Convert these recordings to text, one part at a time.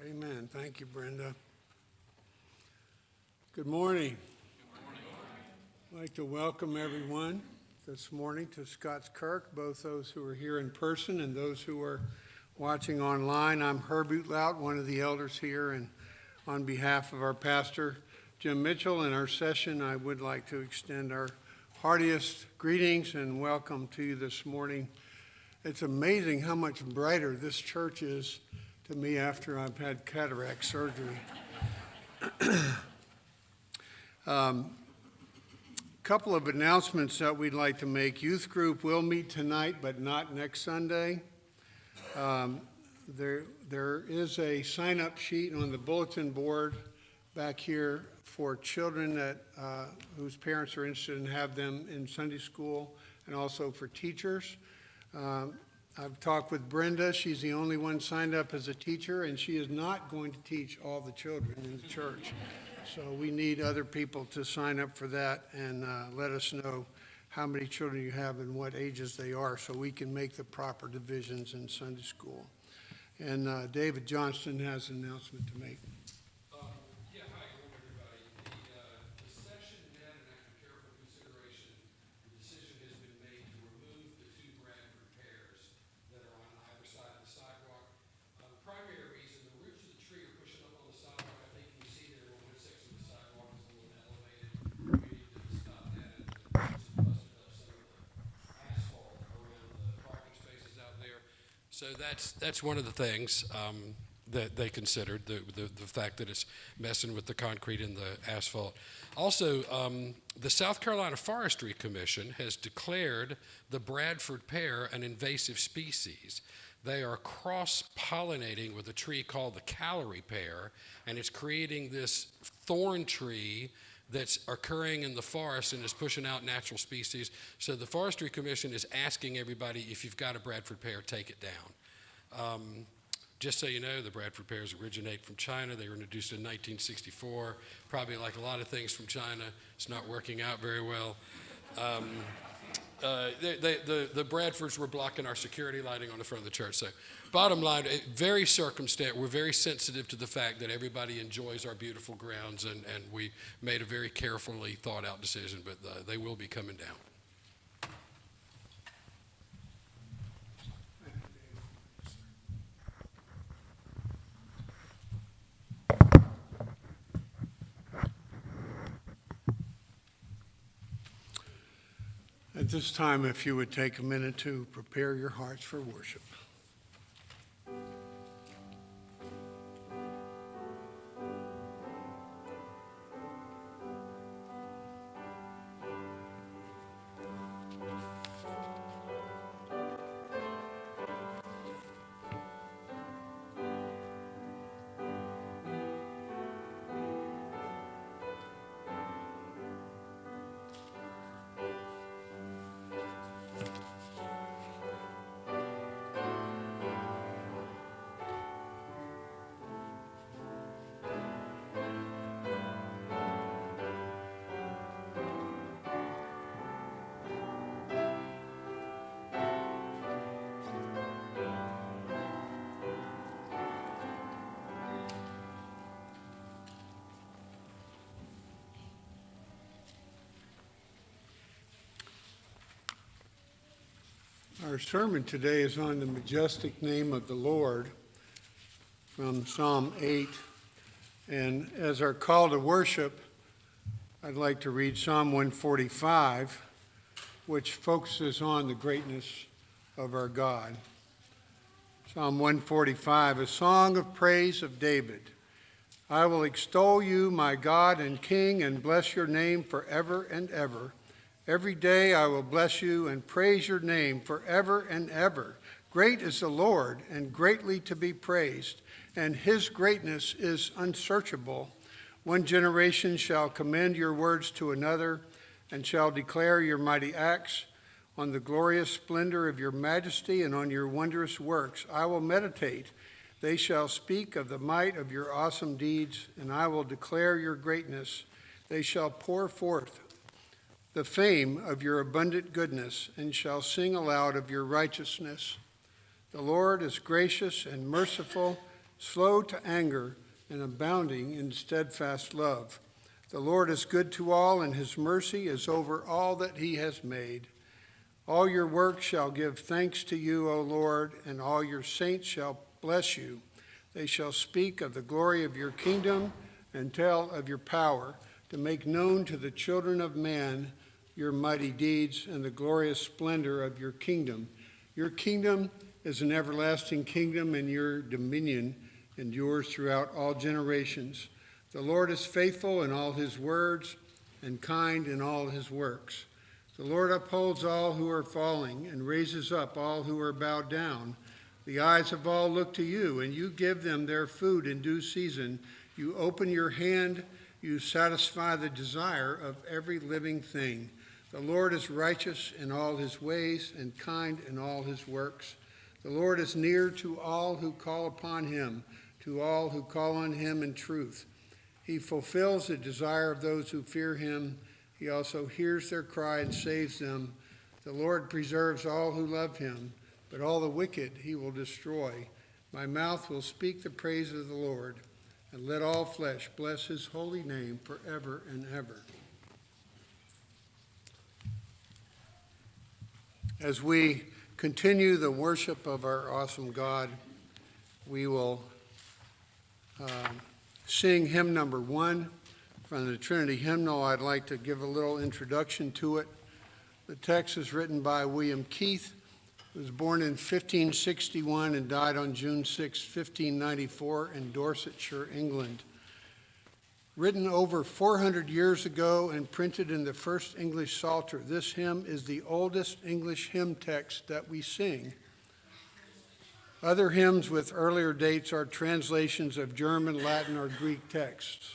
Amen. Thank you, Brenda. Good morning. I'd like to welcome everyone this morning to Scots Kirk, both those who are here in person and those who are watching online. I'm Herb Outlaut, one of the elders here, and on behalf of our pastor, Jim Mitchell, and our session, I would like to extend our heartiest greetings and welcome to you this morning. It's amazing how much brighter this church is to me after I've had cataract surgery. Couple of announcements that we'd like to make. Youth group will meet tonight, but not next Sunday. There is a sign-up sheet on the bulletin board back here for children that whose parents are interested in have them in Sunday school, and also for teachers. I've talked with Brenda. She's the only one signed up as a teacher, and she is not going to teach all the children in the church. So we need other people to sign up for that and let us know how many children you have and what ages they are so we can make the proper divisions in Sunday school. And David Johnston has an announcement to make. So that's one of the things that they considered, the fact that it's messing with the concrete and the asphalt. Also, the South Carolina Forestry Commission has declared the Bradford pear an invasive species. They are cross-pollinating with a tree called the Callery pear, and it's creating this thorn tree that's occurring in the forest and is pushing out natural species. So the Forestry Commission is asking everybody, if you've got a Bradford pear, take it down. Just so you know, the Bradford pears originate from China. They were introduced in 1964. Probably like a lot of things from China, it's not working out very well. The Bradfords were blocking our security lighting on the front of the church. So bottom line, very circumspect. We're very sensitive to the fact that everybody enjoys our beautiful grounds, and we made a very carefully thought out decision, but they will be coming down. At this time, if you would take a minute to prepare your hearts for worship. Our sermon today is on the majestic name of the Lord from Psalm 8. And as our call to worship, I'd like to read Psalm 145, which focuses on the greatness of our God. Psalm 145, a song of praise of David. I will extol you, my God and King, and bless your name forever and ever. Every day I will bless you and praise your name forever and ever. Great is the Lord and greatly to be praised, and his greatness is unsearchable. One generation shall commend your words to another and shall declare your mighty acts. On the glorious splendor of your majesty and on your wondrous works I will meditate. They shall speak of the might of your awesome deeds, and I will declare your greatness. They shall pour forth the fame of your abundant goodness, and shall sing aloud of your righteousness. The Lord is gracious and merciful, slow to anger, and abounding in steadfast love. The Lord is good to all, and his mercy is over all that he has made. All your works shall give thanks to you, O Lord, and all your saints shall bless you. They shall speak of the glory of your kingdom and tell of your power, to make known to the children of man your mighty deeds and the glorious splendor of your kingdom. Your kingdom is an everlasting kingdom, and your dominion endures throughout all generations. The Lord is faithful in all his words and kind in all his works. The Lord upholds all who are falling and raises up all who are bowed down. The eyes of all look to you, and you give them their food in due season. You open your hand, you satisfy the desire of every living thing. The Lord is righteous in all his ways and kind in all his works. The Lord is near to all who call upon him, to all who call on him in truth. He fulfills the desire of those who fear him. He also hears their cry and saves them. The Lord preserves all who love him, but all the wicked he will destroy. My mouth will speak the praise of the Lord, and let all flesh bless his holy name forever and ever. As we continue the worship of our awesome God, we will sing hymn number 1 from the Trinity Hymnal. I'd like to give a little introduction to it. The text is written by William Keith, who was born in 1561 and died on June 6, 1594 in Dorsetshire, England. Written over 400 years ago and printed in the First English Psalter, this hymn is the oldest English hymn text that we sing. Other hymns with earlier dates are translations of German, Latin, or Greek texts.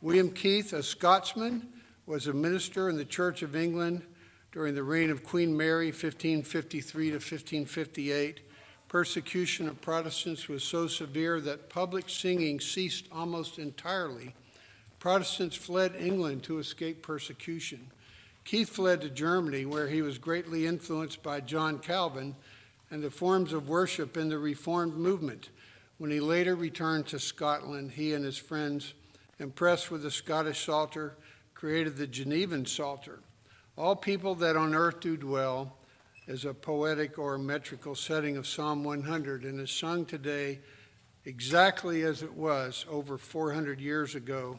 William Keith, a Scotsman, was a minister in the Church of England during the reign of Queen Mary, 1553 to 1558. Persecution of Protestants was so severe that public singing ceased almost entirely. Protestants fled England to escape persecution. Keith fled to Germany, where he was greatly influenced by John Calvin and the forms of worship in the Reformed movement. When he later returned to Scotland, he and his friends, impressed with the Scottish Psalter, created the Genevan Psalter. All people that on earth do dwell is a poetic or metrical setting of Psalm 100 and is sung today exactly as it was over 400 years ago.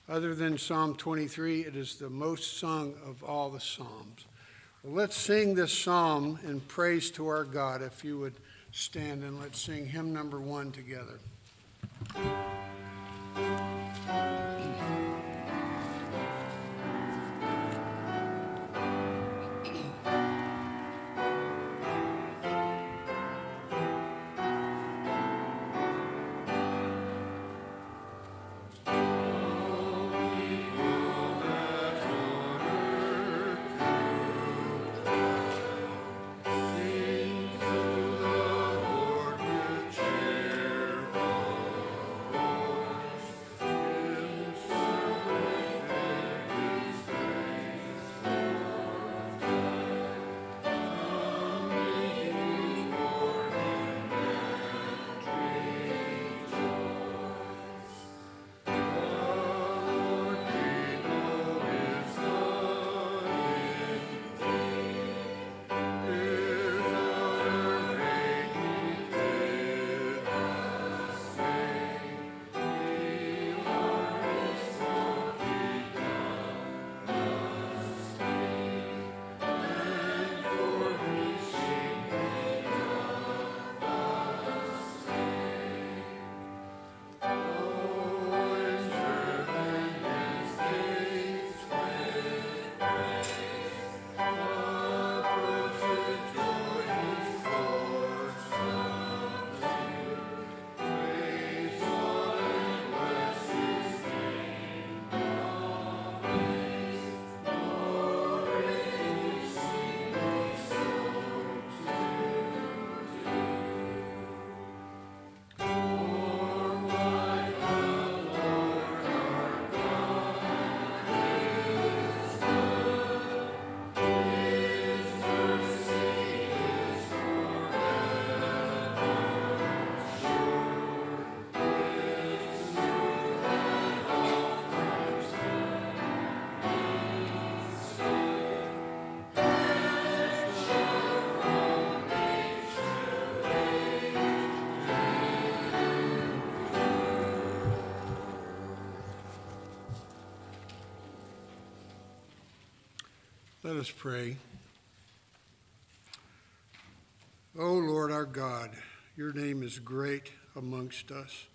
Other than Psalm 23, it is the most sung of all the Psalms. Well, let's sing this psalm in praise to our God. If you would stand, and let's sing hymn number 1 together. Let us pray. O Lord our God, your name is great amongst us.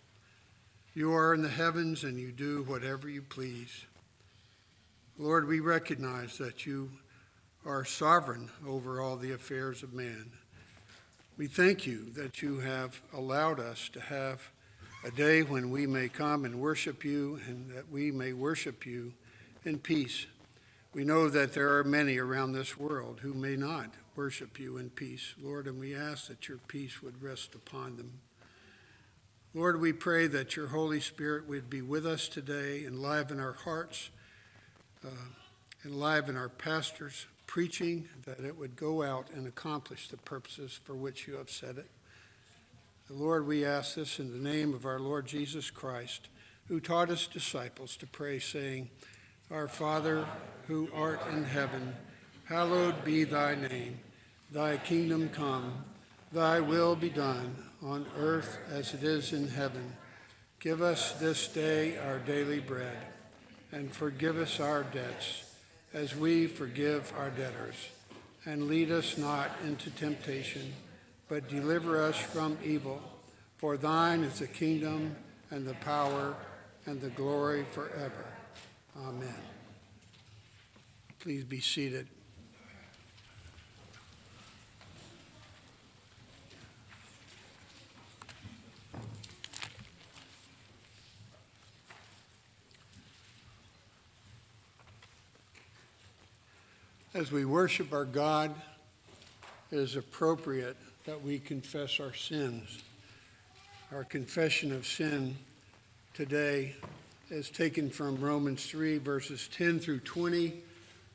You are in the heavens and you do whatever you please. Lord, we recognize that you are sovereign over all the affairs of man. We thank you that you have allowed us to have a day when we may come and worship you, and that we may worship you in peace. We know that there are many around this world who may not worship you in peace, Lord, and we ask that your peace would rest upon them. Lord, we pray that your Holy Spirit would be with us today, enliven our hearts, enliven our pastors' preaching, that it would go out and accomplish the purposes for which you have said it. Lord, we ask this in the name of our Lord Jesus Christ, who taught his disciples to pray, saying, Our Father, who art in heaven, hallowed be thy name. Thy kingdom come, thy will be done, on earth as it is in heaven. Give us this day our daily bread, and forgive us our debts, as we forgive our debtors. And lead us not into temptation, but deliver us from evil. For thine is the kingdom, and the power, and the glory forever. Amen. Please be seated. As we worship our God, it is appropriate that we confess our sins. Our confession of sin today is taken from Romans 3, verses 10 through 20.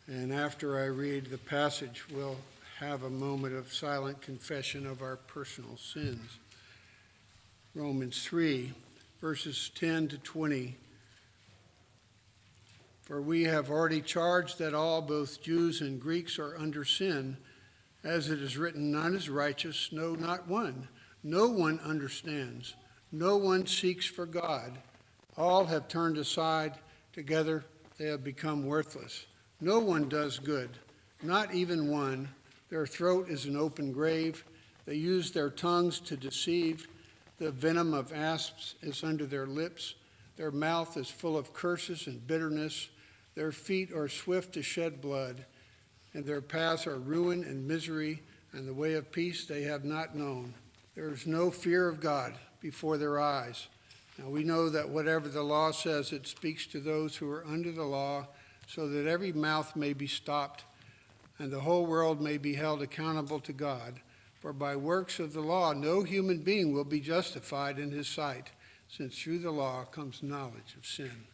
And after I read the passage, we'll have a moment of silent confession of our personal sins. Romans 3, verses 10 to 20. For we have already charged that all, both Jews and Greeks, are under sin. As it is written, none is righteous, no, not one. No one understands. No one seeks for God. All have turned aside. Together they have become worthless. No one does good, not even one. Their throat is an open grave. They use their tongues to deceive. The venom of asps is under their lips. Their mouth is full of curses and bitterness. Their feet are swift to shed blood, and their paths are ruin and misery, and the way of peace they have not known. There is no fear of God before their eyes. Now we know that whatever the law says, it speaks to those who are under the law, so that every mouth may be stopped, and the whole world may be held accountable to God. For by works of the law, no human being will be justified in his sight, since through the law comes knowledge of sin.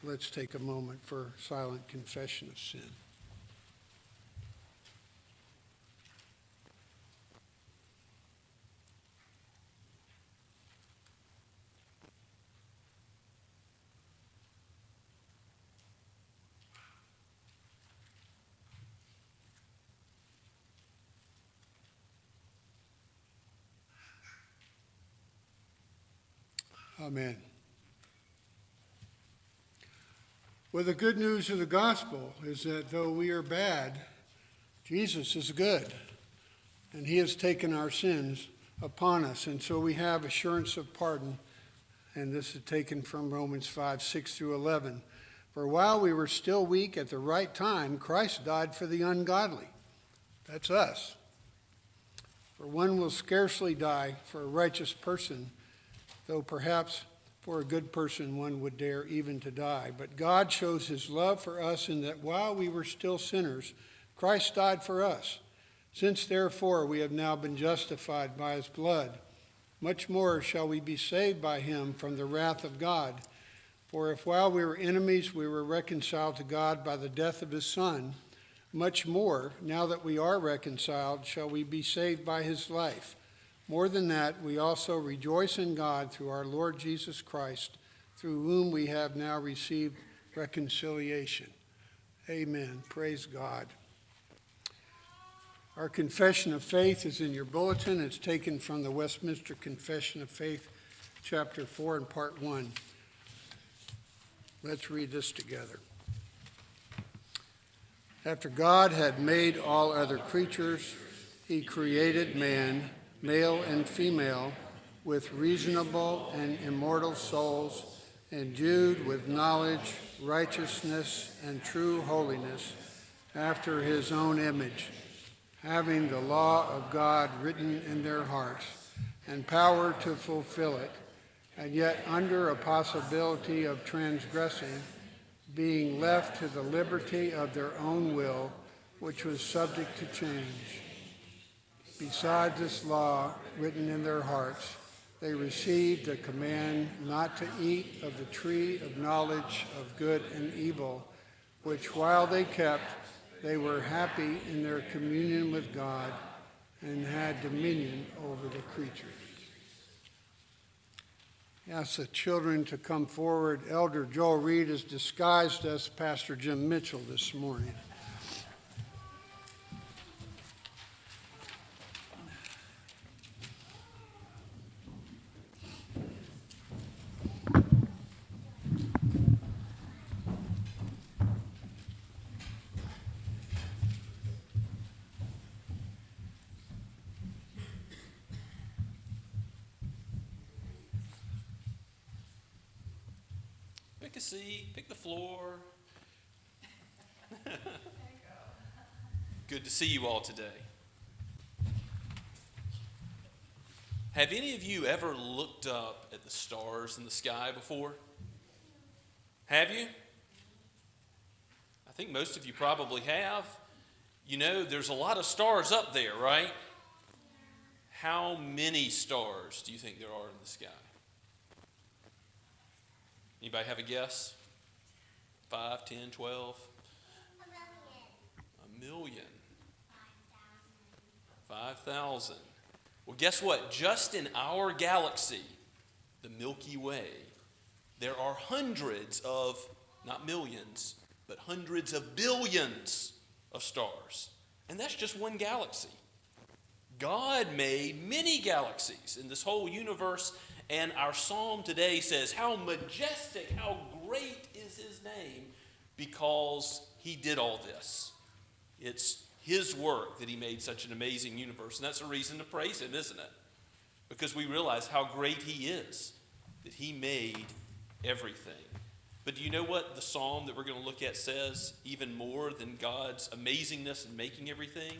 Let's take a moment for silent confession of sin. Amen. Well, the good news of the gospel is that though we are bad, Jesus is good, and he has taken our sins upon us. And so we have assurance of pardon, and this is taken from Romans 5, 6 through 11. For while we were still weak, at the right time, Christ died for the ungodly. That's us. For one will scarcely die for a righteous person, though perhaps for a good person one would dare even to die. But God shows his love for us in that while we were still sinners, Christ died for us. Since therefore we have now been justified by his blood, much more shall we be saved by him from the wrath of God. For if while we were enemies we were reconciled to God by the death of his Son, much more, now that we are reconciled, shall we be saved by his life. More than that, we also rejoice in God through our Lord Jesus Christ, through whom we have now received reconciliation. Amen. Praise God. Our confession of faith is in your bulletin. It's taken from the Westminster Confession of Faith, chapter 4 and part 1. Let's read this together. After God had made all other creatures, he created man, male and female, with reasonable and immortal souls, endued with knowledge, righteousness, and true holiness, after his own image, having the law of God written in their hearts, and power to fulfill it, and yet under a possibility of transgressing, being left to the liberty of their own will, which was subject to change. Besides this law written in their hearts, they received the command not to eat of the tree of knowledge of good and evil, which while they kept, they were happy in their communion with God and had dominion over the creatures. Ask the children to come forward. Elder Joel Reed is disguised as Pastor Jim Mitchell this morning. Pick a seat, pick the floor. Good to see you all today. Have any of you ever looked up at the stars in the sky before? Have you? I think most of you probably have. You know, there's a lot of stars up there, right? How many stars do you think there are in the sky? Anybody have a guess? 5, 10, 12? A million. 5,000. Well, guess what? Just in our galaxy, the Milky Way, there are hundreds of, not millions, but hundreds of billions of stars. And that's just one galaxy. God made many galaxies in this whole universe. And our psalm today says, how majestic, how great is his name, because he did all this. It's his work that he made such an amazing universe. And that's a reason to praise him, isn't it? Because we realize how great he is, that he made everything. But do you know what the psalm that we're going to look at says, even more than God's amazingness in making everything?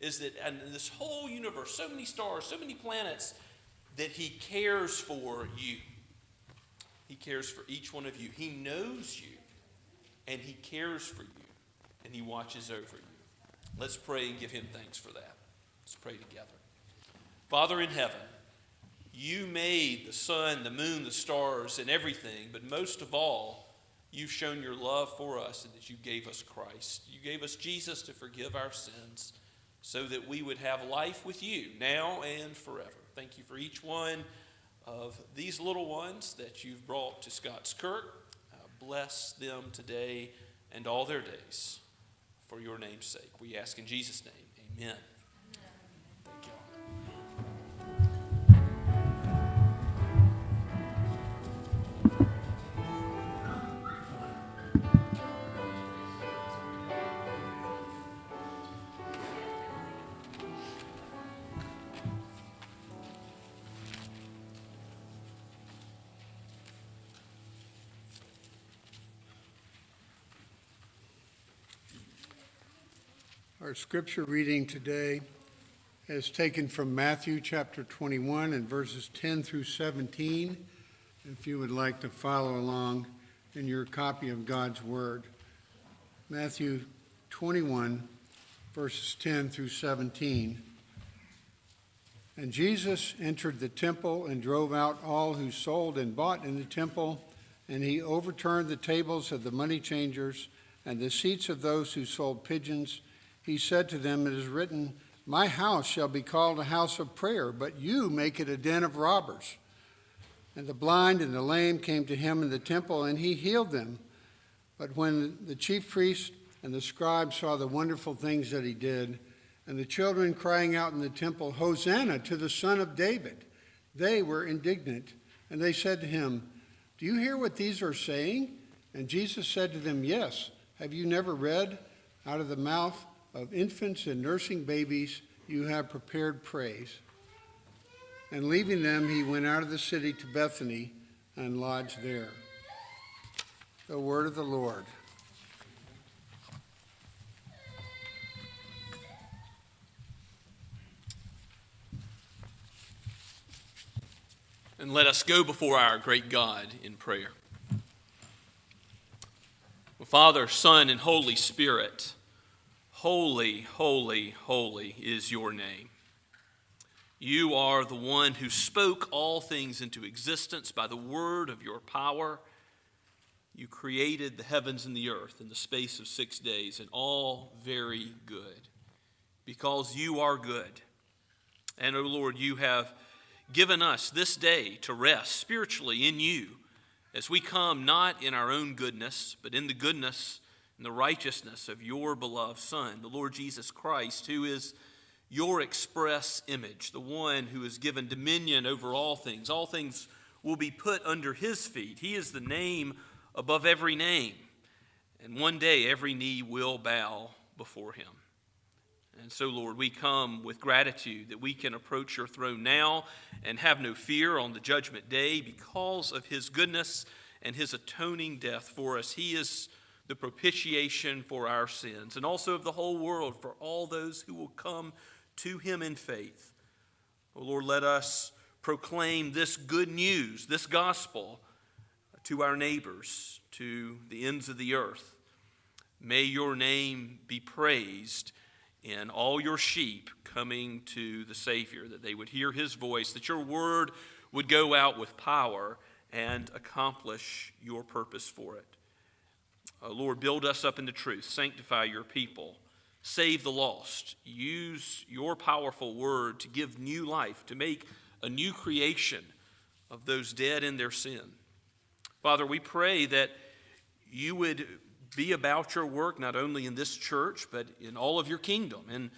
Is that in this whole universe, so many stars, so many planets, that he cares for you. He cares for each one of you. He knows you, and he cares for you, and he watches over you. Let's pray and give him thanks for that. Let's pray together. Father in heaven, you made the sun, the moon, the stars, and everything, but most of all, you've shown your love for us and that you gave us Christ. You gave us Jesus to forgive our sins so that we would have life with you now and forever. Thank you for each one of these little ones that you've brought to Scots Kirk. Bless them today and all their days for your name's sake. We ask in Jesus' name, amen. Thank you. Our scripture reading today is taken from Matthew chapter 21 and verses 10 through 17. If you would like to follow along in your copy of God's Word. Matthew 21, verses 10 through 17. And Jesus entered the temple and drove out all who sold and bought in the temple, and he overturned the tables of the money changers and the seats of those who sold pigeons. He said to them, it is written, my house shall be called a house of prayer, but you make it a den of robbers. And the blind and the lame came to him in the temple, and he healed them. But when the chief priests and the scribes saw the wonderful things that he did, and the children crying out in the temple, Hosanna to the Son of David, they were indignant. And they said to him, do you hear what these are saying? And Jesus said to them, yes. Have you never read? Out of the mouth of infants and nursing babies you have prepared praise. And leaving them, he went out of the city to Bethany and lodged there. The word of the Lord. And let us go before our great God in prayer. Father, Son, and Holy Spirit, holy, holy, holy is your name. You are the one who spoke all things into existence by the word of your power. You created the heavens and the earth in the space of 6 days, and all very good, because you are good. And, O Lord, you have given us this day to rest spiritually in you as we come not in our own goodness, but in the goodness and the righteousness of your beloved Son, the Lord Jesus Christ, who is your express image, the one who is given dominion over all things. All things will be put under his feet. He is the name above every name. And one day every knee will bow before him. And so, Lord, we come with gratitude that we can approach your throne now and have no fear on the judgment day because of his goodness and his atoning death for us. He is the propitiation for our sins and also of the whole world for all those who will come to him in faith. Oh, Lord, let us proclaim this good news, this gospel, to our neighbors, to the ends of the earth. May your name be praised in all your sheep coming to the Savior, that they would hear his voice, that your word would go out with power and accomplish your purpose for it. Lord, build us up in the truth. Sanctify your people. Save the lost. Use your powerful word to give new life, to make a new creation of those dead in their sin. Father, we pray that you would be about your work, not only in this church, but in all of your kingdom, and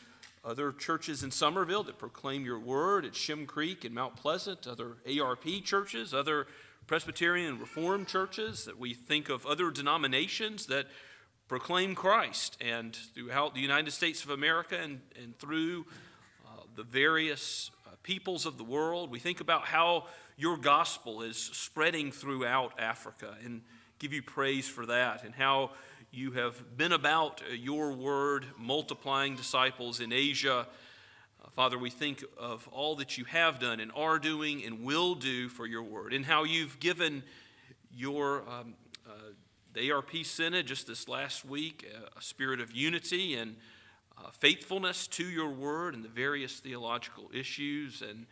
other churches in Summerville that proclaim your word, at Shem Creek and Mount Pleasant, other ARP churches, other Presbyterian and Reformed churches, that we think of other denominations that proclaim Christ, and throughout the United States of America and through the various peoples of the world. We think about how your gospel is spreading throughout Africa, and give you praise for that, and how you have been about your word multiplying disciples in Asia. Father, we think of all that you have done and are doing and will do for your word, and how you've given your the ARP Synod just this last week a spirit of unity and faithfulness to your word and the various theological issues and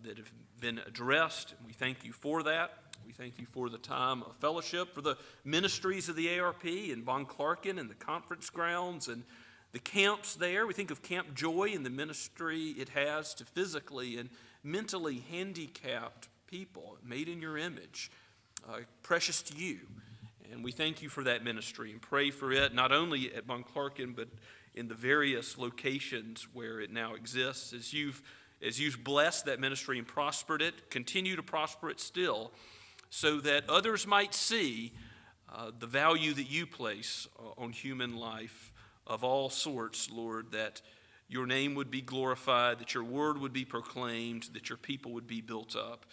that have been addressed. We thank you for that. We thank you for the time of fellowship, for the ministries of the ARP in Von Clarken and the conference grounds and the camps there. We think of Camp Joy and the ministry it has to physically and mentally handicapped people made in your image, precious to you. And we thank you for that ministry and pray for it, not only at Von Clarken, but in the various locations where it now exists. As you've blessed that ministry and prospered it, continue to prosper it still, so that others might see the value that you place on human life of all sorts, Lord, that your name would be glorified, that your word would be proclaimed, that your people would be built up.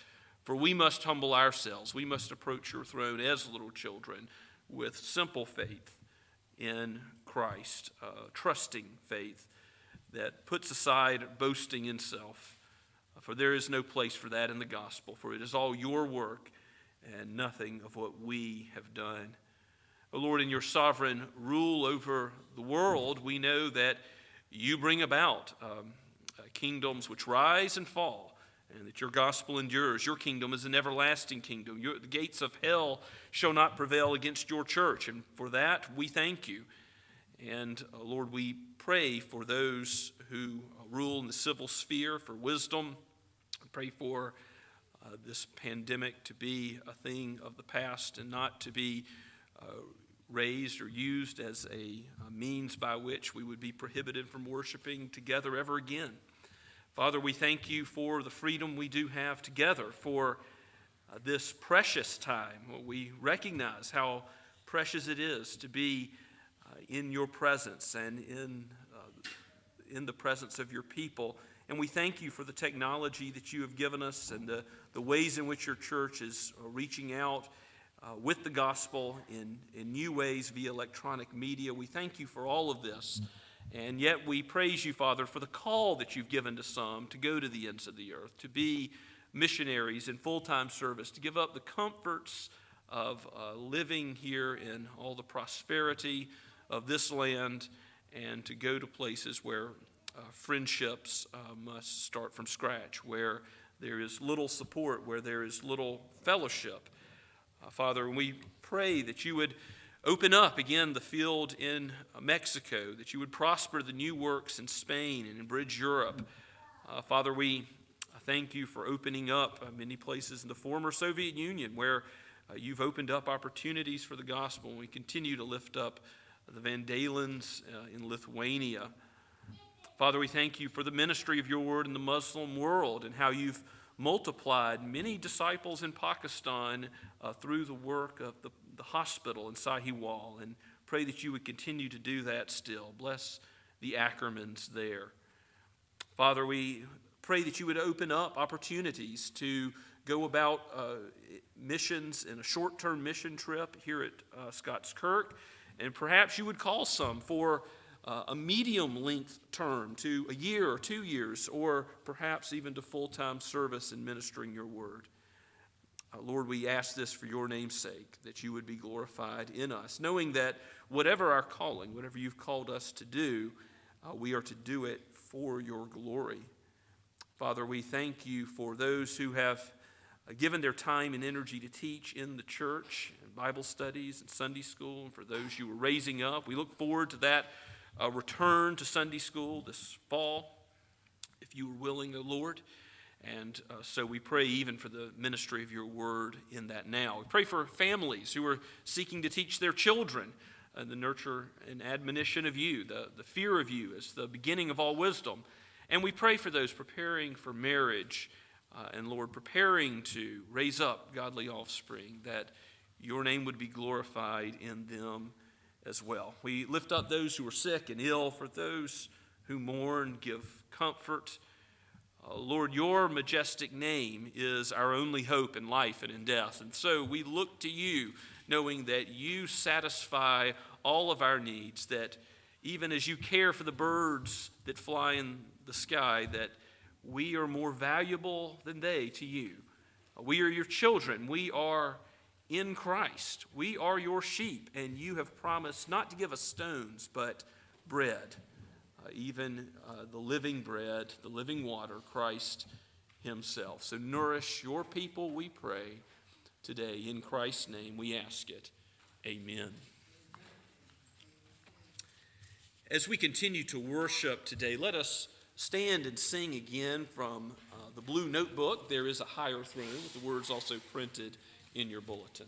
For we must humble ourselves. We must approach your throne as little children with simple faith in Christ, trusting faith that puts aside boasting in self. For there is no place for that in the gospel, for it is all your work and nothing of what we have done. O Lord, in your sovereign rule over the world, we know that you bring about kingdoms which rise and fall, and that your gospel endures. Your kingdom is an everlasting kingdom. The gates of hell shall not prevail against your church, and for that we thank you. And Lord, we pray for those who rule in the civil sphere for wisdom. We pray for this pandemic to be a thing of the past and not to be raised or used as a means by which we would be prohibited from worshiping together ever again. Father, we thank you for the freedom we do have together, for this precious time. We recognize how precious it is to be in your presence and in the presence of your people. And we thank you for the technology that you have given us and the ways in which your church is reaching out with the gospel in new ways via electronic media. We thank you for all of this. And yet we praise you, Father, for the call that you've given to some to go to the ends of the earth, to be missionaries in full-time service, to give up the comforts of living here in all the prosperity of this land, and to go to places where friendships must start from scratch, where there is little support, where there is little fellowship. Father, we pray that you would open up again the field in Mexico, that you would prosper the new works in Spain and in Bridge Europe. Father, we thank you for opening up many places in the former Soviet Union where you've opened up opportunities for the gospel. And we continue to lift up the Van Dalens in Lithuania. Father, we thank you for the ministry of your word in the Muslim world and how you've multiplied many disciples in Pakistan through the work of the hospital in Sahiwal, and pray that you would continue to do that still. Bless the Ackermans there. Father, we pray that you would open up opportunities to go about missions in a short-term mission trip here at Scots Kirk, and perhaps you would call some for a medium-length term to a year or 2 years, or perhaps even to full-time service in ministering your word. Lord, we ask this for your name's sake, that you would be glorified in us, knowing that whatever our calling, whatever you've called us to do, we are to do it for your glory. Father, we thank you for those who have given their time and energy to teach in the church, and Bible studies and Sunday school, and for those you are raising up. We look forward to that return to Sunday school this fall, if you are willing, O Lord. And so we pray even for the ministry of your word in that now. We pray for families who are seeking to teach their children the nurture and admonition of you, the fear of you as the beginning of all wisdom. And we pray for those preparing for marriage and, Lord, preparing to raise up godly offspring, that your name would be glorified in them as well. We lift up those who are sick and ill, for those who mourn, give comfort. Lord, your majestic name is our only hope in life and in death. And so we look to you, knowing that you satisfy all of our needs, that even as you care for the birds that fly in the sky, that we are more valuable than they to you. We are your children. We are in Christ. We are your sheep, and you have promised not to give us stones, but bread. Even the living bread, the living water, Christ himself. So nourish your people, we pray, today. In Christ's name we ask it. Amen. As we continue to worship today, let us stand and sing again from the blue notebook. There is a higher throne with the words also printed in your bulletin.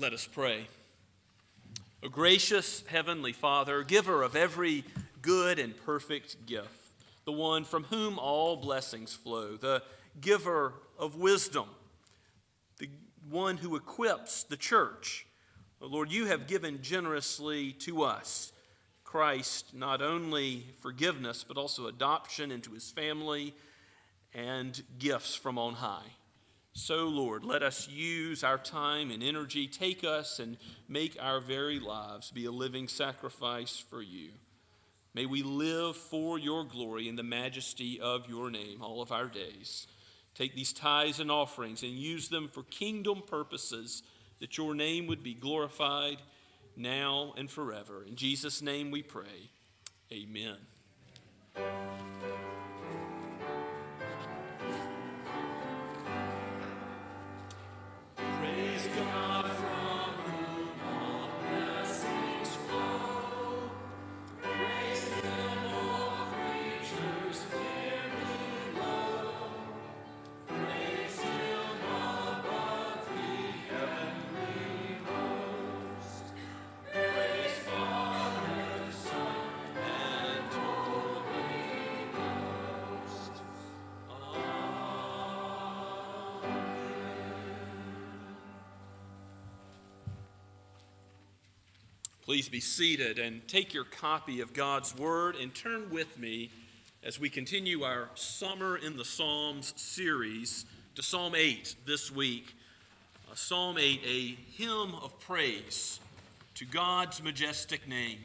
Let us pray. O gracious Heavenly Father, giver of every good and perfect gift, the one from whom all blessings flow, the giver of wisdom, the one who equips the church. O Lord, you have given generously to us Christ, not only forgiveness, but also adoption into his family and gifts from on high. So, Lord, let us use our time and energy, take us and make our very lives be a living sacrifice for you. May we live for your glory in the majesty of your name all of our days. Take these tithes and offerings and use them for kingdom purposes, that your name would be glorified now and forever. In Jesus' name we pray. Amen. Praise God from whom all blessings flow. Praise him, all creatures there below. Praise him above the heavenly host. Praise Father, Son, and Holy Ghost. Please be seated and take your copy of God's Word and turn with me as we continue our Summer in the Psalms series to Psalm 8 this week. Psalm 8, a hymn of praise to God's majestic name.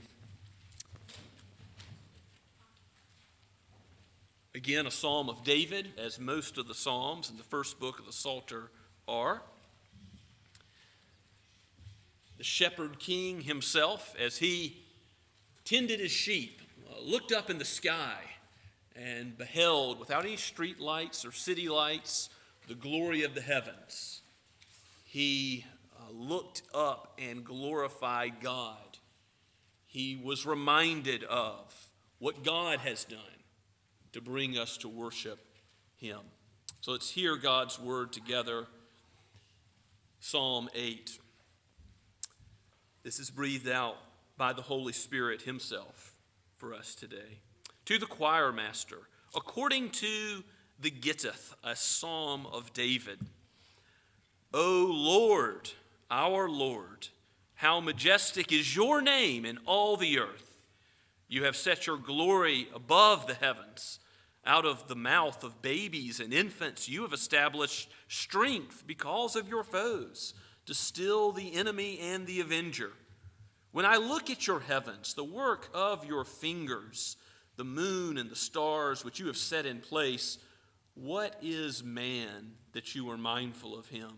Again, a psalm of David, as most of the psalms in the first book of the Psalter are. The shepherd king himself, as he tended his sheep, looked up in the sky and beheld, without any street lights or city lights, the glory of the heavens. He looked up and glorified God. He was reminded of what God has done to bring us to worship him. So let's hear God's word together. Psalm 8. This is breathed out by the Holy Spirit himself for us today. To the choir master, according to the Gittith, a psalm of David. O Lord, our Lord, how majestic is your name in all the earth. You have set your glory above the heavens. Out of the mouth of babies and infants, you have established strength because of your foes, to still the enemy and the avenger. When I look at your heavens, the work of your fingers, the moon and the stars which you have set in place, what is man that you are mindful of him,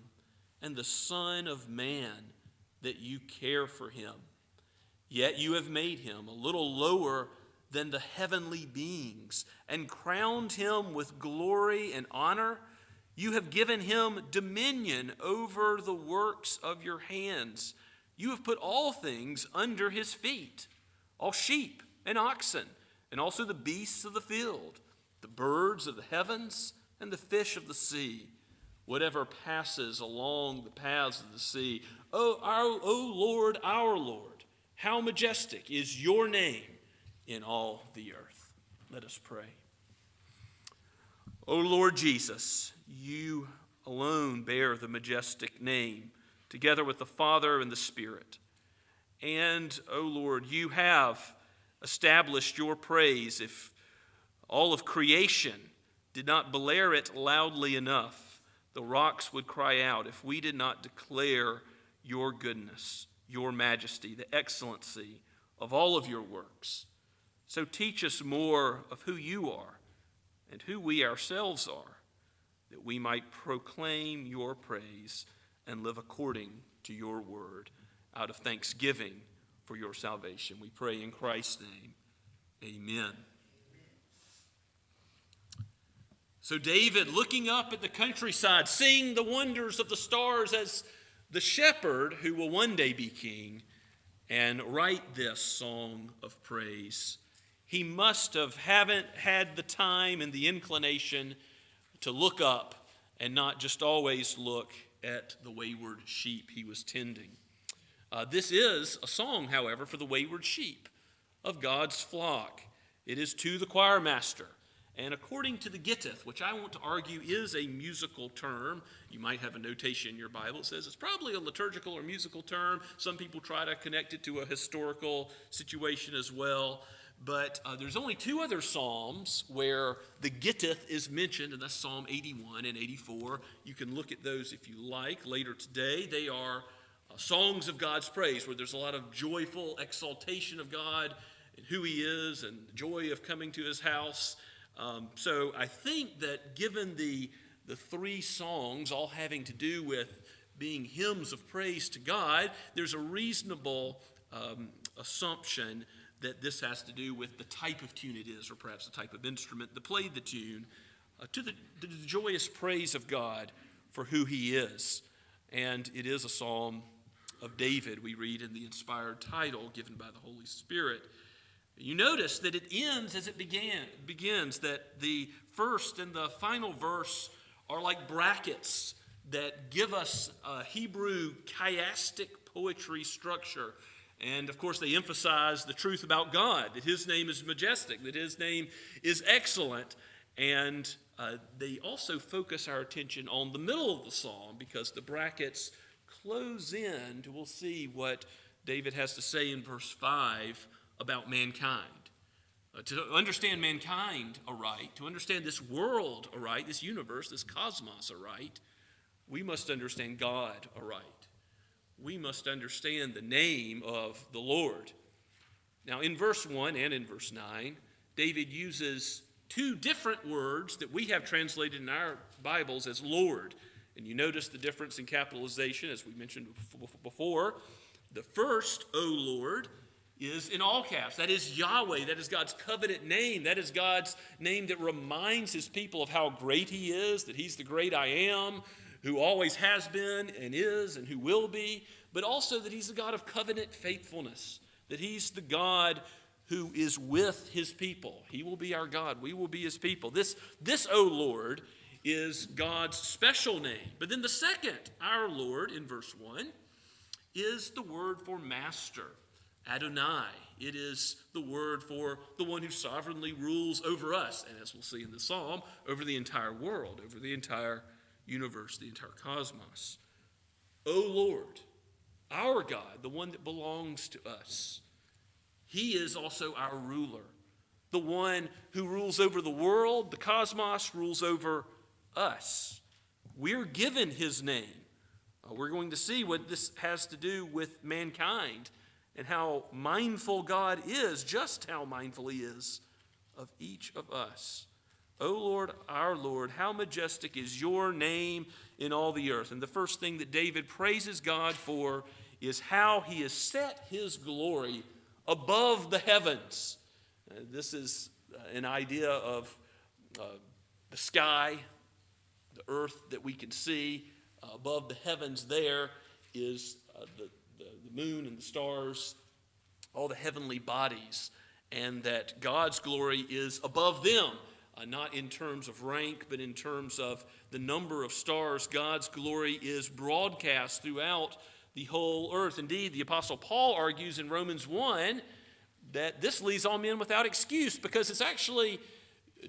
and the Son of Man that you care for him? Yet you have made him a little lower than the heavenly beings, and crowned him with glory and honor. You have given him dominion over the works of your hands. You have put all things under his feet, all sheep and oxen, and also the beasts of the field, the birds of the heavens, and the fish of the sea, whatever passes along the paths of the sea. O Lord, our Lord, how majestic is your name in all the earth. Let us pray. O Lord Jesus, you alone bear the majestic name, together with the Father and the Spirit. And, O Lord, you have established your praise. If all of creation did not blare it loudly enough, the rocks would cry out if we did not declare your goodness, your majesty, the excellency of all of your works. So teach us more of who you are and who we ourselves are, that we might proclaim your praise and live according to your word, out of thanksgiving for your salvation. We pray in Christ's name. Amen. So David, looking up at the countryside, seeing the wonders of the stars as the shepherd who will one day be king, and write this song of praise. He must have haven't had the time and the inclination to look up and not just always look at the wayward sheep he was tending. This is a song, however, for the wayward sheep of God's flock. It is to the choir master. And according to the Gittith, which I want to argue is a musical term, you might have a notation in your Bible that says it's probably a liturgical or musical term. Some people try to connect it to a historical situation as well. But there's only two other psalms where the Gittith is mentioned, and that's Psalm 81 and 84. You can look at those if you like later today. They are songs of God's praise, where there's a lot of joyful exaltation of God and who he is and the joy of coming to his house. So I think that given the three songs all having to do with being hymns of praise to God, there's a reasonable assumption that this has to do with the type of tune it is, or perhaps the type of instrument that played the tune, to the joyous praise of God for who he is. And it is a psalm of David, we read in the inspired title given by the Holy Spirit. You notice that it ends as it begins, that the first and the final verse are like brackets that give us a Hebrew chiastic poetry structure. And of course, they emphasize the truth about God, that his name is majestic, that his name is excellent. And they also focus our attention on the middle of the psalm, because the brackets close in to, we'll see what David has to say in verse 5 about mankind. To understand mankind aright, to understand this world aright, this universe, this cosmos aright, we must understand God aright. We must understand the name of the Lord. Now, in verse 1 and in verse 9, David uses two different words that we have translated in our Bibles as Lord. And you notice the difference in capitalization, as we mentioned before. The first, O Lord, is in all caps. That is Yahweh. That is God's covenant name. That is God's name that reminds his people of how great he is, that he's the great I am, who always has been and is and who will be, but also that he's the God of covenant faithfulness, that he's the God who is with his people. He will be our God. We will be his people. This, O Lord, is God's special name. But then the second, our Lord, in verse 1, is the word for master, Adonai. It is the word for the one who sovereignly rules over us, and as we'll see in the psalm, over the entire world, over the entire universe, the entire cosmos. O Lord, our God, the one that belongs to us. He is also our ruler, the one who rules over the world, the cosmos, rules over us. We're given his name. We're going to see what this has to do with mankind and how mindful God is, just how mindful he is of each of us. O Lord, our Lord, how majestic is your name in all the earth. And the first thing that David praises God for is how he has set his glory above the heavens. This is an idea of the sky, the earth that we can see. Above the heavens there is the moon and the stars, all the heavenly bodies, and that God's glory is above them. Not in terms of rank, but in terms of the number of stars. God's glory is broadcast throughout the whole earth. Indeed, the Apostle Paul argues in Romans 1 that this leaves all men without excuse, because it's actually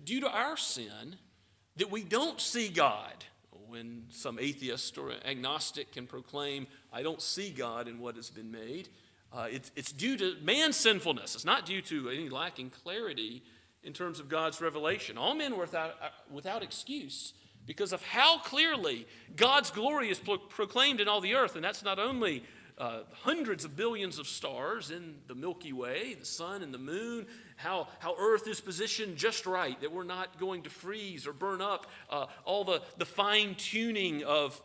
due to our sin that we don't see God. When some atheist or agnostic can proclaim, I don't see God in what has been made, it's due to man's sinfulness. It's not due to any lacking clarity in terms of God's revelation. All men were without excuse because of how clearly God's glory is proclaimed in all the earth. And that's not only hundreds of billions of stars in the Milky Way, the sun and the moon, how earth is positioned just right, that we're not going to freeze or burn up, all the fine-tuning of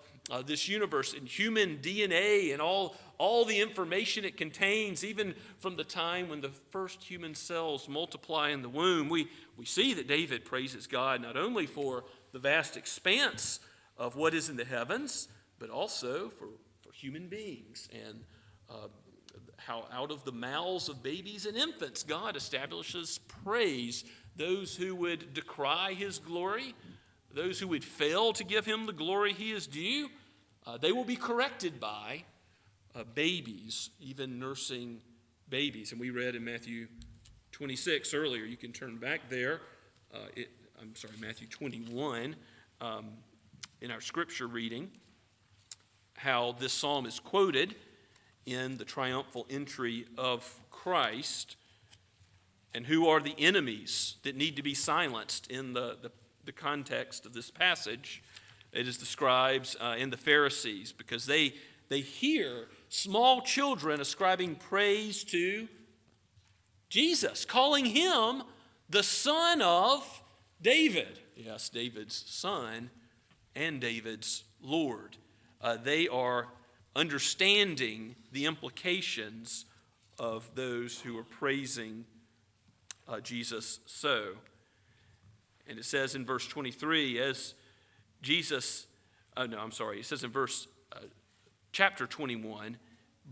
this universe and human DNA and all the information it contains, even from the time when the first human cells multiply in the womb. We see that David praises God not only for the vast expanse of what is in the heavens, but also for human beings, and how out of the mouths of babies and infants God establishes praise. Those who would decry his glory, those who would fail to give him the glory he is due, they will be corrected by babies, even nursing babies. And we read in Matthew 26 earlier. You can turn back there. Matthew 21 in our scripture reading, how this psalm is quoted in the triumphal entry of Christ, and who are the enemies that need to be silenced in the context of this passage. It is the scribes and the Pharisees, because they hear small children ascribing praise to Jesus, calling him the son of David. Yes, David's son and David's Lord. They are understanding the implications of those who are praising Jesus so. And it says in verse 23, as Jesus, it says in chapter 21,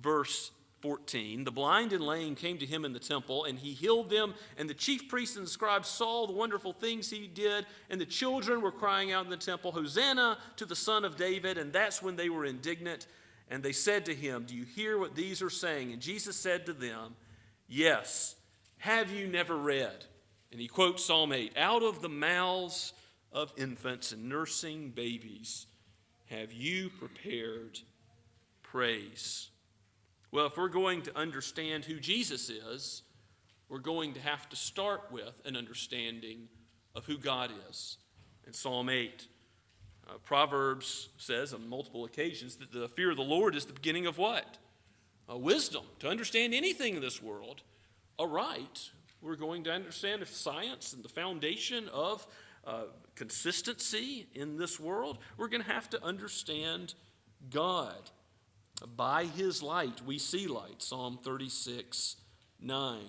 verse 14, the blind and lame came to him in the temple, and he healed them, and the chief priests and the scribes saw the wonderful things he did, and the children were crying out in the temple, Hosanna to the Son of David, and that's when they were indignant, and they said to him, do you hear what these are saying? And Jesus said to them, yes, have you never read? And he quotes Psalm 8, out of the mouths of infants and nursing babies have you prepared praise. Well, if we're going to understand who Jesus is, we're going to have to start with an understanding of who God is. In Psalm 8, Proverbs says on multiple occasions that the fear of the Lord is the beginning of what? Wisdom. To understand anything in this world aright, we're going to understand science and the foundation of consistency in this world. We're going to have to understand God. By his light, we see light. Psalm 36:9.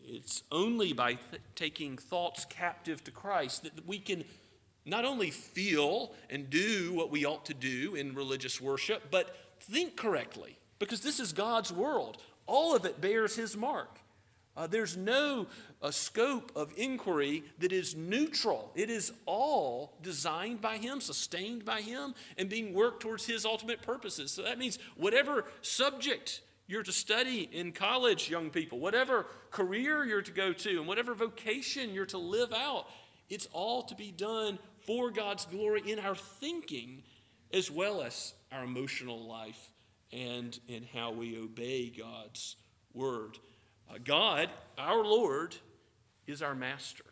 It's only by taking thoughts captive to Christ that we can not only feel and do what we ought to do in religious worship, but think correctly. Because this is God's world. All of it bears his mark. There's no scope of inquiry that is neutral. It is all designed by him, sustained by him, and being worked towards his ultimate purposes. So that means whatever subject you're to study in college, young people, whatever career you're to go to, and whatever vocation you're to live out, it's all to be done for God's glory in our thinking as well as our emotional life and in how we obey God's word. God, our Lord, is our master,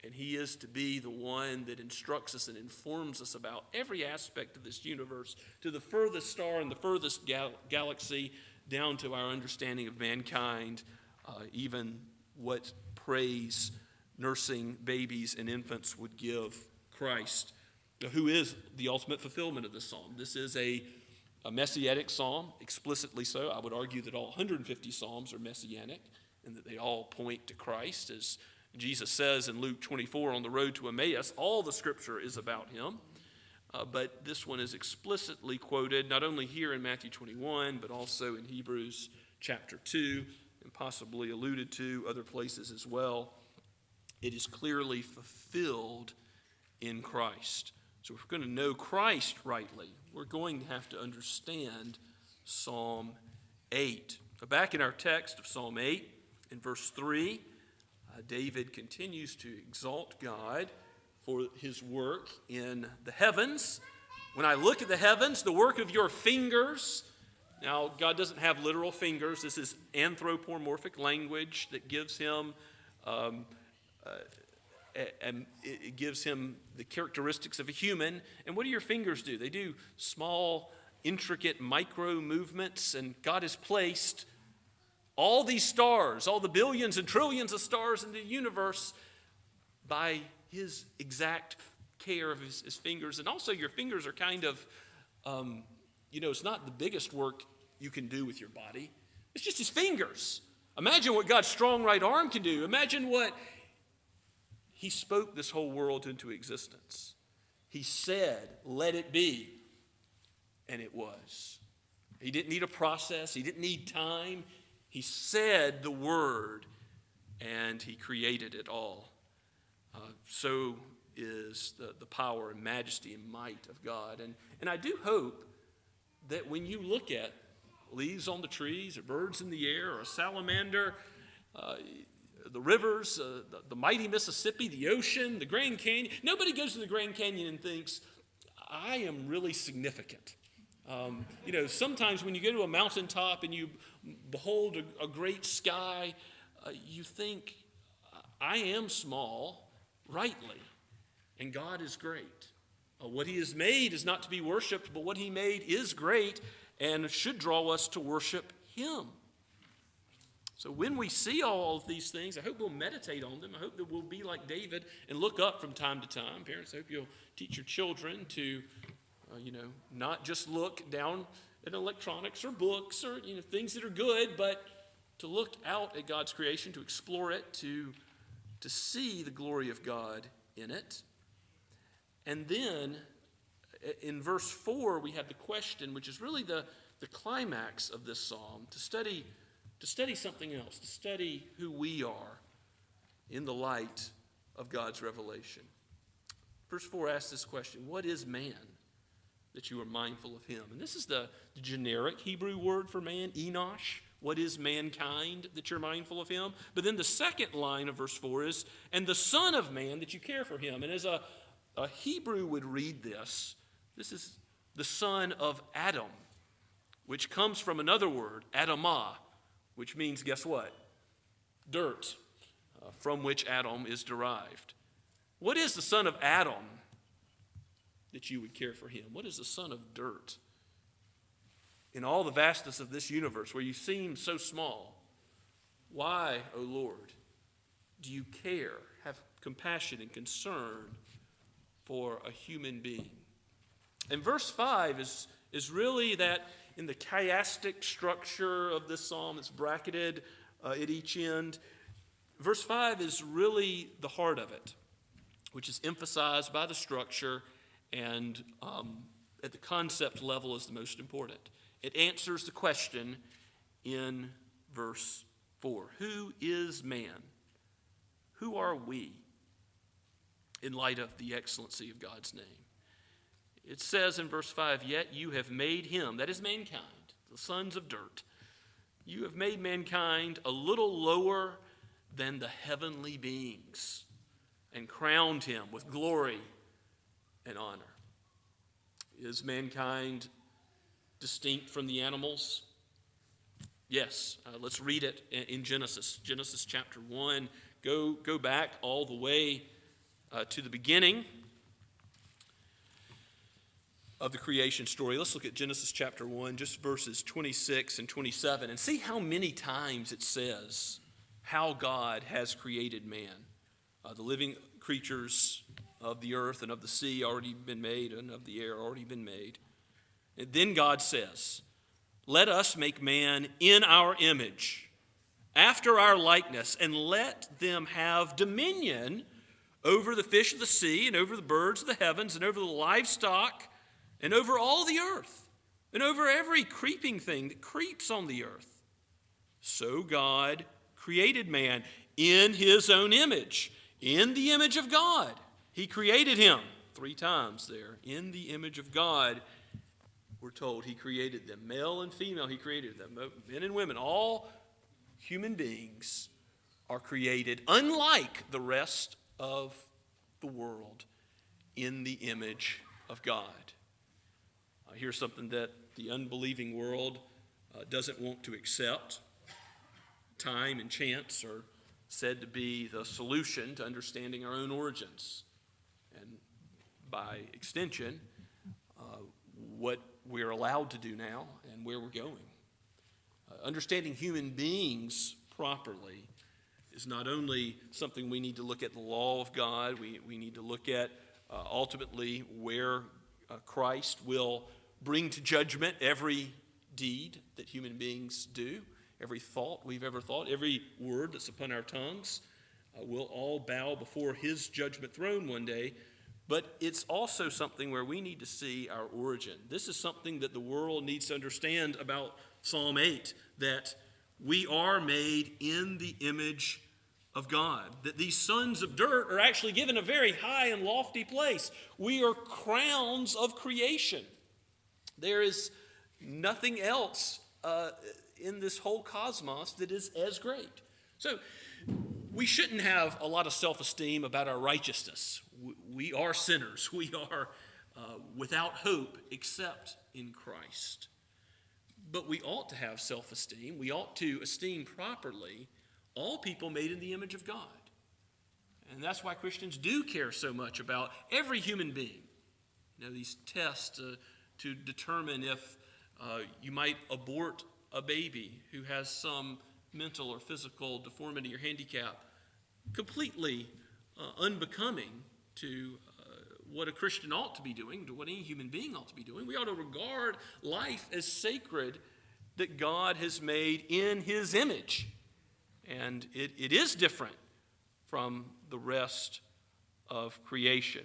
and he is to be the one that instructs us and informs us about every aspect of this universe, to the furthest star and the furthest galaxy, down to our understanding of mankind, even what praise nursing babies and infants would give Christ, who is the ultimate fulfillment of this psalm. This is a messianic psalm, explicitly so. I would argue that all 150 psalms are messianic and that they all point to Christ. As Jesus says in Luke 24 on the road to Emmaus, all the scripture is about him. But this one is explicitly quoted not only here in Matthew 21, but also in Hebrews chapter 2, and possibly alluded to other places as well. It is clearly fulfilled in Christ. So if we're going to know Christ rightly, we're going to have to understand Psalm 8. So back in our text of Psalm 8, in verse 3, David continues to exalt God for his work in the heavens. When I look at the heavens, the work of your fingers. Now, God doesn't have literal fingers. This is anthropomorphic language that gives him and it gives him the characteristics of a human. And what do your fingers do? They do small, intricate micro movements, and God has placed all these stars, all the billions and trillions of stars in the universe by his exact care of his fingers. And also your fingers are kind of, it's not the biggest work you can do with your body. It's just his fingers. Imagine what God's strong right arm can do. Imagine what he spoke this whole world into existence. He said, let it be, and it was. He didn't need a process. He didn't need time. He said the word, and he created it all. So is the power and majesty and might of God. And I do hope that when you look at leaves on the trees, or birds in the air, or a salamander, the rivers, the mighty Mississippi, the ocean, the Grand Canyon. Nobody goes to the Grand Canyon and thinks, I am really significant. Sometimes when you go to a mountaintop and you behold a great sky, you think, I am small, rightly, and God is great. What he has made is not to be worshiped, but what he made is great and should draw us to worship him. So when we see all of these things, I hope we'll meditate on them. I hope that we'll be like David and look up from time to time. Parents, I hope you'll teach your children to, not just look down at electronics or books or, things that are good, but to look out at God's creation, to explore it, to see the glory of God in it. And then in verse 4, we have the question, which is really the climax of this psalm, to study something else, to study who we are in the light of God's revelation. Verse 4 asks this question: what is man that you are mindful of him? And this is the generic Hebrew word for man, enosh. What is mankind that you're mindful of him? But then the second line of verse 4 is, and the Son of Man that you care for him. And as a Hebrew would read this is the son of Adam, which comes from another word, Adamah, which means, guess what? Dirt, from which Adam is derived. What is the son of Adam that you would care for him? What is the son of dirt? In all the vastness of this universe, where you seem so small, why, O Lord, do you care, have compassion and concern for a human being? And verse 5 is really that in the chiastic structure of this psalm. It's bracketed at each end. Verse 5 is really the heart of it, which is emphasized by the structure and at the concept level is the most important. It answers the question in verse 4. Who is man? Who are we in light of the excellency of God's name? It says in verse 5, yet you have made him, that is mankind, the sons of dirt, you have made mankind a little lower than the heavenly beings and crowned him with glory and honor. Is mankind distinct from the animals? Yes. Let's read it in Genesis. Genesis chapter 1. Go back all the way to the beginning of the creation story. Let's look at Genesis chapter 1, just verses 26 and 27, and see how many times it says how God has created man. The living creatures of the earth and of the sea already been made, and of the air already been made. And then God says, let us make man in our image, after our likeness, and let them have dominion over the fish of the sea, and over the birds of the heavens, and over the livestock, and over all the earth, and over every creeping thing that creeps on the earth. So God created man in his own image. In the image of God, he created him. 3 times there. In the image of God, we're told he created them. Male and female, he created them. Men and women, all human beings are created, unlike the rest of the world, in the image of God. Here's something that the unbelieving world doesn't want to accept. Time and chance are said to be the solution to understanding our own origins. And by extension, what we're allowed to do now and where we're going. Understanding human beings properly is not only something we need to look at the law of God, we need to look at ultimately where Christ will bring to judgment every deed that human beings do, every thought we've ever thought, every word that's upon our tongues. We'll all bow before his judgment throne one day. But it's also something where we need to see our origin. This is something that the world needs to understand about Psalm 8, that we are made in the image of God, that these sons of dirt are actually given a very high and lofty place. We are crowns of creation. There is nothing else in this whole cosmos that is as great. So we shouldn't have a lot of self-esteem about our righteousness. We are sinners. We are without hope except in Christ. But we ought to have self-esteem. We ought to esteem properly all people made in the image of God. And that's why Christians do care so much about every human being. You know, these tests to determine if you might abort a baby who has some mental or physical deformity or handicap, completely unbecoming to what a Christian ought to be doing, to what any human being ought to be doing. We ought to regard life as sacred that God has made in his image. And it is different from the rest of creation.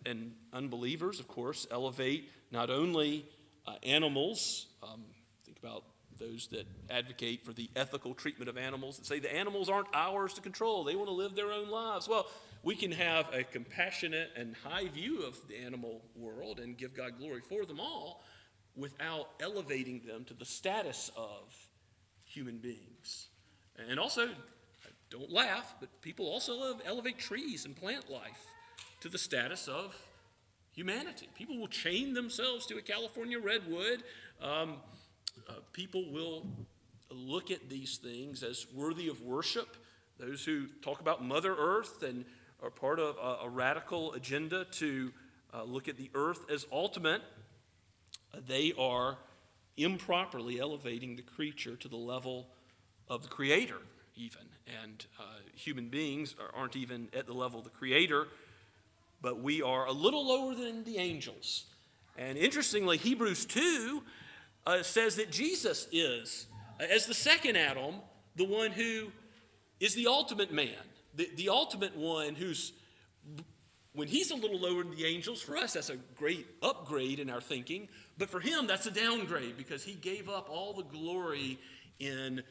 And unbelievers, of course, elevate not only animals. Think about those that advocate for the ethical treatment of animals, that say the animals aren't ours to control. They want to live their own lives. Well, we can have a compassionate and high view of the animal world and give God glory for them all without elevating them to the status of human beings. And also, don't laugh, but people also elevate trees and plant life to the status of humanity. People will chain themselves to a California redwood. People will look at these things as worthy of worship. Those who talk about Mother Earth and are part of a radical agenda to look at the earth as ultimate, they are improperly elevating the creature to the level of the Creator even. And human beings aren't even at the level of the Creator, but we are a little lower than the angels. And interestingly, Hebrews 2 says that Jesus is, as the second Adam, the one who is the ultimate man, the ultimate one who's, when he's a little lower than the angels, for us that's a great upgrade in our thinking, but for him that's a downgrade because he gave up all the glory in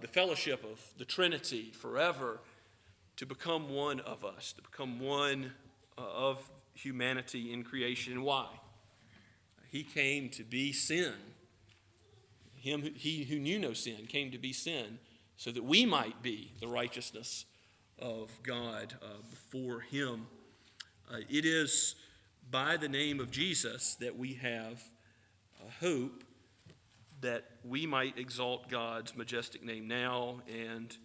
the fellowship of the Trinity forever to become one of us, to become one of humanity in creation. And why? He came to be sin. He who knew no sin came to be sin so that we might be the righteousness of God before him. It is by the name of Jesus that we have hope that we might exalt God's majestic name now and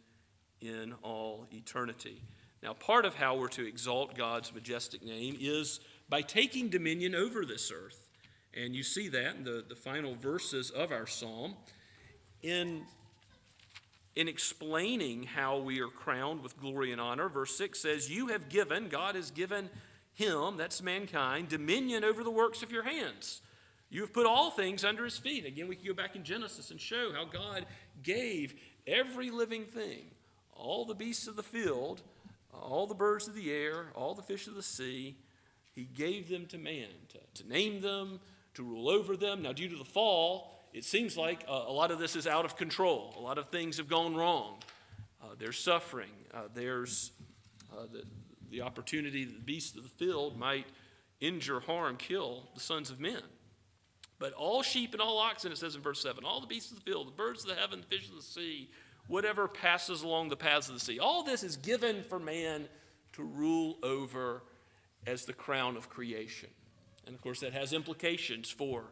in all eternity. Now, part of how we're to exalt God's majestic name is by taking dominion over this earth. And you see that in the final verses of our psalm. In explaining how we are crowned with glory and honor, verse 6 says, God has given him, that's mankind, dominion over the works of your hands. You have put all things under his feet. Again, we can go back in Genesis and show how God gave every living thing, all the beasts of the field, all the birds of the air, all the fish of the sea. He gave them to man, to name them, to rule over them. Now, due to the fall, it seems like a lot of this is out of control. A lot of things have gone wrong. There's suffering. There's the opportunity that the beasts of the field might injure, harm, kill the sons of men. But all sheep and all oxen, it says in verse 7, all the beasts of the field, the birds of the heaven, the fish of the sea, whatever passes along the paths of the sea, all this is given for man to rule over as the crown of creation. And, of course, that has implications for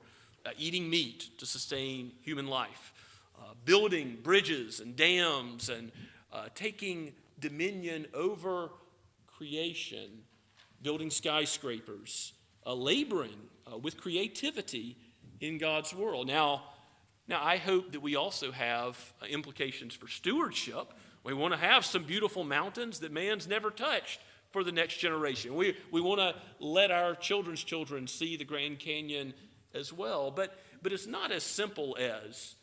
eating meat to sustain human life, building bridges and dams, and taking dominion over creation, building skyscrapers, laboring with creativity in God's world. Now, I hope that we also have implications for stewardship. We want to have some beautiful mountains that man's never touched for the next generation. We want to let our children's children see the Grand Canyon as well. But it's not as simple as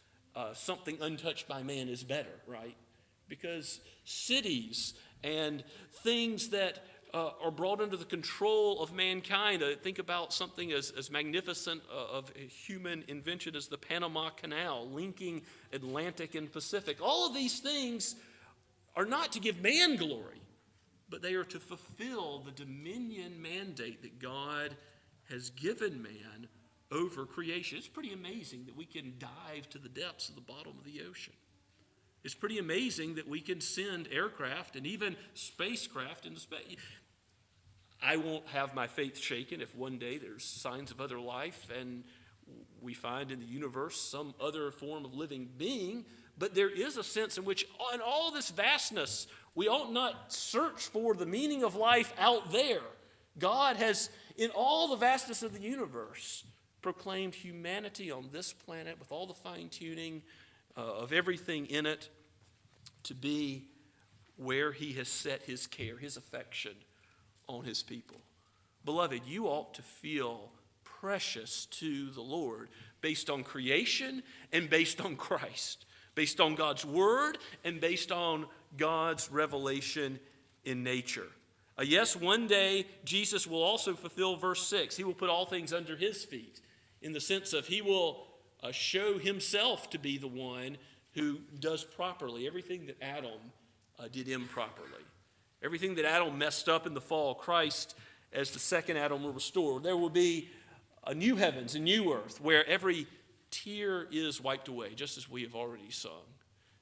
something untouched by man is better, right? Because cities and things that are brought under the control of mankind, think about something as magnificent of a human invention as the Panama Canal, linking Atlantic and Pacific. All of these things are not to give man glory, but they are to fulfill the dominion mandate that God has given man over creation. It's pretty amazing that we can dive to the depths of the bottom of the ocean. It's pretty amazing that we can send aircraft and even spacecraft into space. I won't have my faith shaken if one day there's signs of other life and we find in the universe some other form of living being, but there is a sense in which in all this vastness, we ought not search for the meaning of life out there. God has, in all the vastness of the universe, proclaimed humanity on this planet with all the fine-tuning of everything in it to be where he has set his care, his affection on his people. Beloved, you ought to feel precious to the Lord based on creation and based on Christ, based on God's word and based on God's revelation in nature. Yes, one day Jesus will also fulfill verse 6. He will put all things under his feet in the sense of he will show himself to be the one who does properly everything that Adam did improperly. Everything that Adam messed up in the fall, Christ, as the second Adam, will restore. There will be a new heavens, a new earth, where every tear is wiped away, just as we have already sung,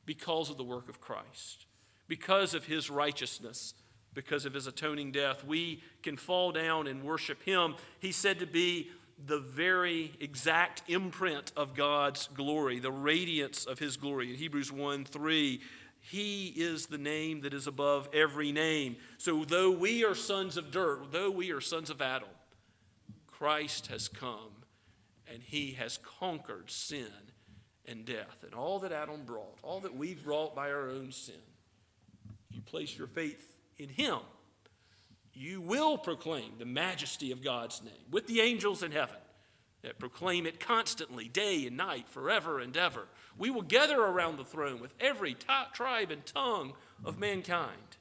because of the work of Christ, because of his righteousness, because of his atoning death. We can fall down and worship him. He's said to be the very exact imprint of God's glory, the radiance of his glory. In Hebrews 1:3, he is the name that is above every name. So though we are sons of dirt, though we are sons of Adam, Christ has come and he has conquered sin and death. And all that Adam brought, all that we've brought by our own sin, if you place your faith in him, you will proclaim the majesty of God's name with the angels in heaven that proclaim it constantly, day and night, forever and ever. We will gather around the throne with every tribe and tongue of mankind,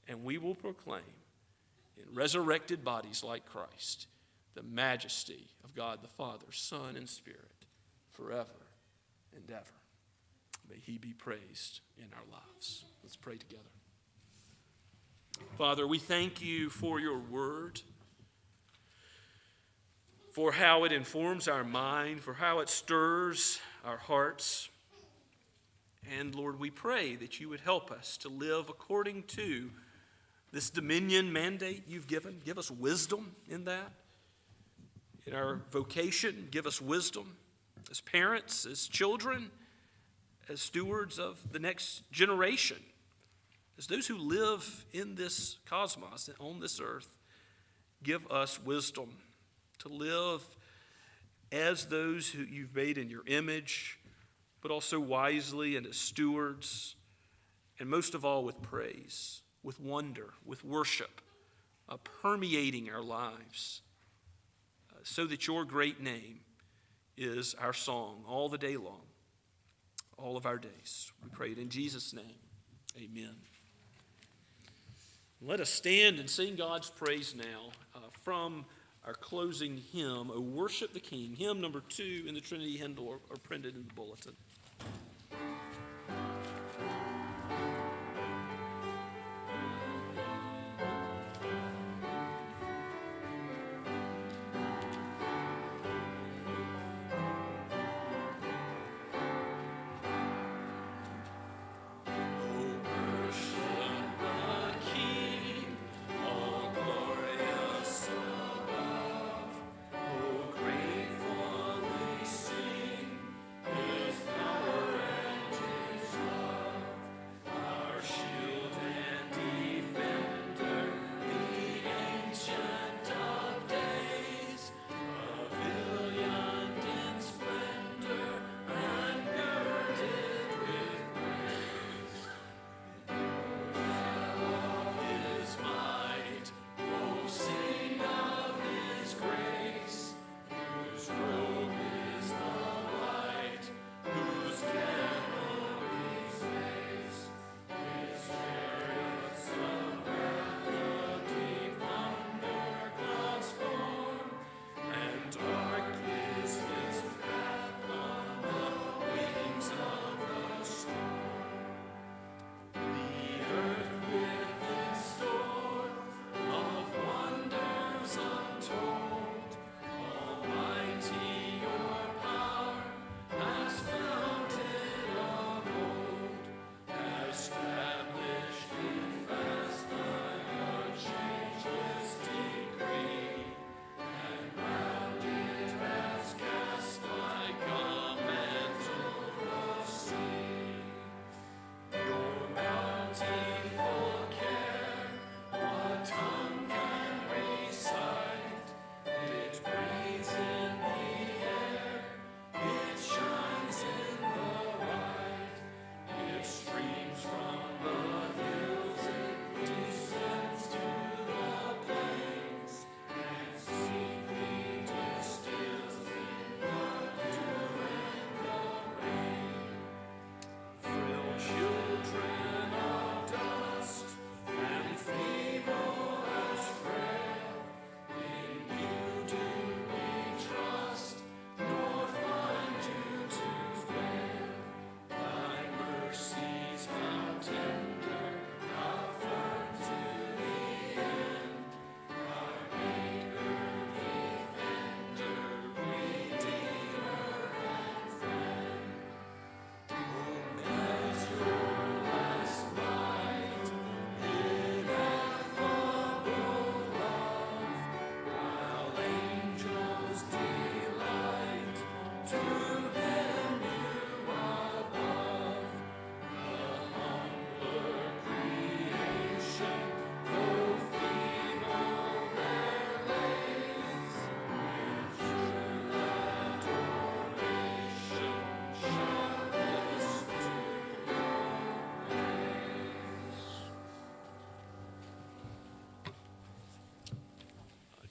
and we will proclaim in resurrected bodies like Christ the majesty of God the Father, Son, and Spirit forever and ever. May he be praised in our lives. Let's pray together. Father, we thank you for your word, for how it informs our mind, for how it stirs our hearts. And Lord, we pray that you would help us to live according to this dominion mandate you've given. Give us wisdom in that. In our vocation, give us wisdom as parents, as children, as stewards of the next generation, as those who live in this cosmos and on this earth. Give us wisdom to live as those who you've made in your image, but also wisely and as stewards, and most of all with praise, with wonder, with worship, permeating our lives, so that your great name is our song all the day long, all of our days. We pray it in Jesus' name. Amen. Let us stand and sing God's praise now from our closing hymn, O Worship the King. Hymn number 2 in the Trinity hymnal are printed in the bulletin. Gratefully sing his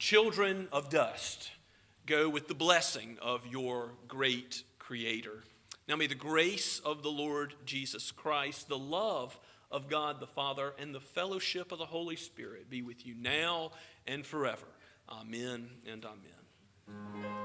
children of dust, go with the blessing of your great Creator. Now may the grace of the Lord Jesus Christ, the love of God the Father, and the fellowship of the Holy Spirit be with you now and forever. Amen and amen.